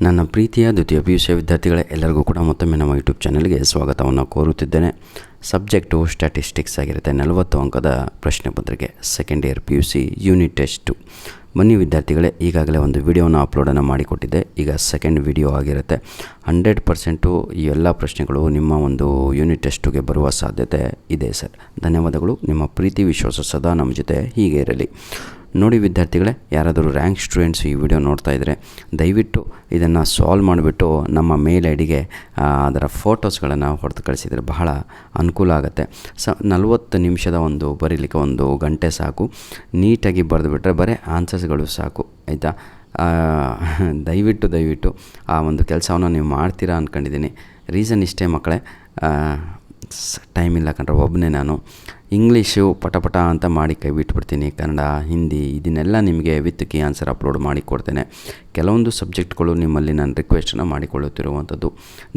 ನನ್ನ ಪ್ರೀತಿಯ ದ್ವಿತೀಯ PUC ವಿದ್ಯಾರ್ಥಿಗಳೇ, ಎಲ್ಲರಿಗೂ ಕೂಡ ಮತ್ತೊಮ್ಮೆ ನಮ್ಮ ಯೂಟ್ಯೂಬ್ ಚಾನಲ್ಗೆ ಸ್ವಾಗತವನ್ನು ಕೋರುತ್ತಿದ್ದೇನೆ. ಸಬ್ಜೆಕ್ಟು ಸ್ಟ್ಯಾಟಿಸ್ಟಿಕ್ಸ್ ಆಗಿರುತ್ತೆ. 40 ಅಂಕದ ಪ್ರಶ್ನೆ ಪತ್ರಿಕೆ, second year PUC unit test. ಬನ್ನಿ ವಿದ್ಯಾರ್ಥಿಗಳೇ, ಈಗಾಗಲೇ ಒಂದು ವಿಡಿಯೋನ ಅಪ್ಲೋಡನ್ನು ಮಾಡಿಕೊಟ್ಟಿದ್ದೆ. ಈಗ ಸೆಕೆಂಡ್ ವಿಡಿಯೋ ಆಗಿರುತ್ತೆ. 100% ಈ ಎಲ್ಲ ಪ್ರಶ್ನೆಗಳು ನಿಮ್ಮ ಒಂದು ಯೂನಿಟ್ ಟೆಸ್ಟುಗೆ ಬರುವ ಸಾಧ್ಯತೆ ಇದೆ ಸರ್. ಧನ್ಯವಾದಗಳು. ನಿಮ್ಮ ಪ್ರೀತಿ ವಿಶ್ವಾಸ ಸದಾ ನಮ್ಮ ಜೊತೆ ಹೀಗೆ ಇರಲಿ. ನೋಡಿ ವಿದ್ಯಾರ್ಥಿಗಳೇ, ಯಾರಾದರೂ ರ್ಯಾಂಕ್ ಸ್ಟೂಡೆಂಟ್ಸ್ ಈ ವಿಡಿಯೋ ನೋಡ್ತಾ ಇದ್ದರೆ ದಯವಿಟ್ಟು ಇದನ್ನು ಸಾಲ್ವ್ ಮಾಡಿಬಿಟ್ಟು ನಮ್ಮ ಮೇಲ್ ಐಡಿಗೆ ಅದರ ಫೋಟೋಸ್ಗಳನ್ನು ಹೊಡೆದು ಕಳಿಸಿದರೆ ಬಹಳ ಅನುಕೂಲ ಆಗುತ್ತೆ. 40 ನಿಮಿಷದ ಒಂದು ಬರೀಲಿಕ್ಕೆ 1 ಗಂಟೆ ಸಾಕು. ನೀಟಾಗಿ ಬರೆದುಬಿಟ್ರೆ ಬರೀ ಆನ್ಸರ್ಸ್ಗಳು ಸಾಕು, ಆಯಿತಾ? ದಯವಿಟ್ಟು ಆ ಒಂದು ಕೆಲಸವನ್ನು ನೀವು ಮಾಡ್ತೀರಾ ಅಂದ್ಕೊಂಡಿದ್ದೀನಿ. ರೀಸನ್ ಇಷ್ಟೇ ಮಕ್ಕಳೇ, ಟೈಮ್ ಇಲ್ಲ ಕಂಡ್ರೆ ಒಬ್ಬನೇ ನಾನು. ಇಂಗ್ಲೀಷು ಪಟ ಅಂತ ಮಾಡಿ ಕೈ ಬಿಟ್ಬಿಡ್ತೀನಿ. ಕನ್ನಡ, ಹಿಂದಿ ಇದನ್ನೆಲ್ಲ ನಿಮಗೆ ವಿತ್ ಕೀ ಆನ್ಸರ್ ಅಪ್ಲೋಡ್ ಮಾಡಿ ಕೊಡ್ತೇನೆ. ಕೆಲವೊಂದು ಸಬ್ಜೆಕ್ಟ್ಗಳು ನಿಮ್ಮಲ್ಲಿ ನಾನು ರಿಕ್ವೆಸ್ಟನ್ನು ಮಾಡಿಕೊಳ್ಳುತ್ತಿರುವಂಥದ್ದು.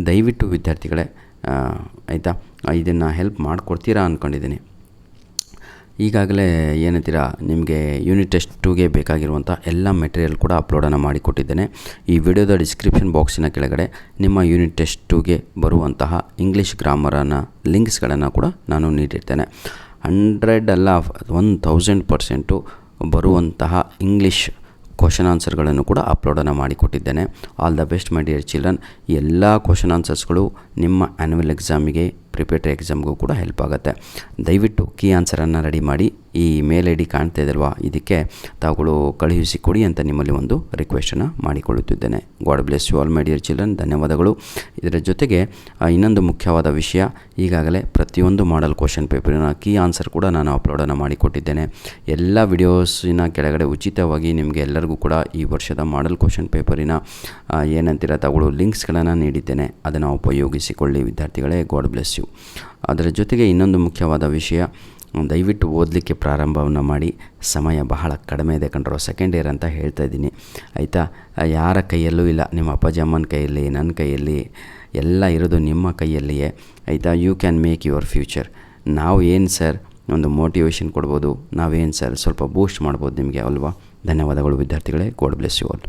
ದಯವಿಟ್ಟು ವಿದ್ಯಾರ್ಥಿಗಳೇ, ಆಯಿತಾ, ಇದನ್ನು ಹೆಲ್ಪ್ ಮಾಡಿಕೊಡ್ತೀರಾ ಅಂದ್ಕೊಂಡಿದ್ದೀನಿ. ಈಗಾಗಲೇ ಏನಂತೀರಾ, ನಿಮಗೆ ಯೂನಿಟ್ ಟೆಸ್ಟ್ 2ಗೆ ಬೇಕಾಗಿರುವಂಥ ಎಲ್ಲ ಮೆಟೀರಿಯಲ್ ಕೂಡ ಅಪ್ಲೋಡನ್ನು ಮಾಡಿಕೊಟ್ಟಿದ್ದೇನೆ. ಈ ವಿಡಿಯೋದ ಡಿಸ್ಕ್ರಿಪ್ಷನ್ ಬಾಕ್ಸಿನ ಕೆಳಗಡೆ ನಿಮ್ಮ ಯೂನಿಟ್ ಟೆಸ್ಟ್ 2ಗೆ ಬರುವಂತಹ ಇಂಗ್ಲೀಷ್ ಗ್ರಾಮರನ್ನು ಲಿಂಕ್ಸ್ಗಳನ್ನು ಕೂಡ ನಾನು ನೀಡಿರ್ತೇನೆ. 100 ಅಲ್ಲ 1000% ಬರುವಂತಹ ಇಂಗ್ಲೀಷ್ ಕ್ವಶನ್ ಆನ್ಸರ್ಗಳನ್ನು ಕೂಡ ಅಪ್ಲೋಡನ್ನು ಮಾಡಿಕೊಟ್ಟಿದ್ದೇನೆ. All the best my dear children. ಎಲ್ಲ ಕ್ವಶನ್ ಆನ್ಸರ್ಸ್ಗಳು ನಿಮ್ಮ ಆ್ಯನ್ಯುವಲ್ ಎಕ್ಸಾಮಿಗೆ, ಪ್ರಿಪೇಟರಿ ಎಕ್ಸಾಮ್ಗೂ ಕೂಡ ಹೆಲ್ಪ್ ಆಗುತ್ತೆ. ದಯವಿಟ್ಟು ಕೀ ಆನ್ಸರನ್ನು ರೆಡಿ ಮಾಡಿ ಈ ಮೇಲ್ ಐ ಡಿ ಕಾಣ್ತಾ ಇದಲ್ವಾ, ಇದಕ್ಕೆ ತಾವುಗಳು ಕಳುಹಿಸಿ ಕೊಡಿ ಅಂತ ನಿಮ್ಮಲ್ಲಿ ಒಂದು ರಿಕ್ವೆಸ್ಟನ್ನು ಮಾಡಿಕೊಳ್ಳುತ್ತಿದ್ದೇನೆ. God bless you all my dear children. ಧನ್ಯವಾದಗಳು. ಇದರ ಜೊತೆಗೆ ಇನ್ನೊಂದು ಮುಖ್ಯವಾದ ವಿಷಯ, ಈಗಾಗಲೇ ಪ್ರತಿಯೊಂದು ಮಾಡಲ್ ಕ್ವಶನ್ ಪೇಪರಿನ ಕೀ ಆನ್ಸರ್ ಕೂಡ ನಾನು ಅಪ್ಲೋಡನ್ನು ಮಾಡಿಕೊಟ್ಟಿದ್ದೇನೆ. ಎಲ್ಲ ವಿಡಿಯೋಸಿನ ಕೆಳಗಡೆ ಉಚಿತವಾಗಿ ನಿಮಗೆ ಎಲ್ಲರಿಗೂ ಕೂಡ ಈ ವರ್ಷದ ಮಾಡಲ್ ಕ್ವಶನ್ ಪೇಪರಿನ ಏನಂತೀರ ತಾವುಗಳು ಲಿಂಕ್ಸ್ಗಳನ್ನು ನೀಡಿದ್ದೇನೆ. ಅದನ್ನು ಉಪಯೋಗಿಸಿಕೊಳ್ಳಿ ವಿದ್ಯಾರ್ಥಿಗಳೇ. God bless you. ಅದರ ಜೊತೆಗೆ ಇನ್ನೊಂದು ಮುಖ್ಯವಾದ ವಿಷಯ, ದಯವಿಟ್ಟು ಓದಲಿಕ್ಕೆ ಪ್ರಾರಂಭವನ್ನು ಮಾಡಿ. ಸಮಯ ಬಹಳ ಕಡಿಮೆ ಇದೆ ಕಂಡ್ರೋ. ಸೆಕೆಂಡ್ ಇಯರ್ ಅಂತ ಹೇಳ್ತಾ ಇದ್ದೀನಿ, ಆಯಿತಾ? ಯಾರ ಕೈಯಲ್ಲೂ ಇಲ್ಲ, ನಿಮ್ಮ ಅಪ್ಪಾಜಿ ಅಮ್ಮನ ಕೈಯಲ್ಲಿ, ನನ್ನ ಕೈಯಲ್ಲಿ, ಎಲ್ಲ ಇರೋದು ನಿಮ್ಮ ಕೈಯಲ್ಲಿಯೇ, ಆಯಿತಾ? You can make your future. ನಾವು ಏನು ಸರ್ ಒಂದು ಮೋಟಿವೇಶನ್ ಕೊಡ್ಬೋದು, ನಾವೇನು ಸರ್ ಸ್ವಲ್ಪ ಬೂಸ್ಟ್ ಮಾಡ್ಬೋದು ನಿಮಗೆ, ಅಲ್ವಾ? ಧನ್ಯವಾದಗಳು ವಿದ್ಯಾರ್ಥಿಗಳೇ. God bless you all.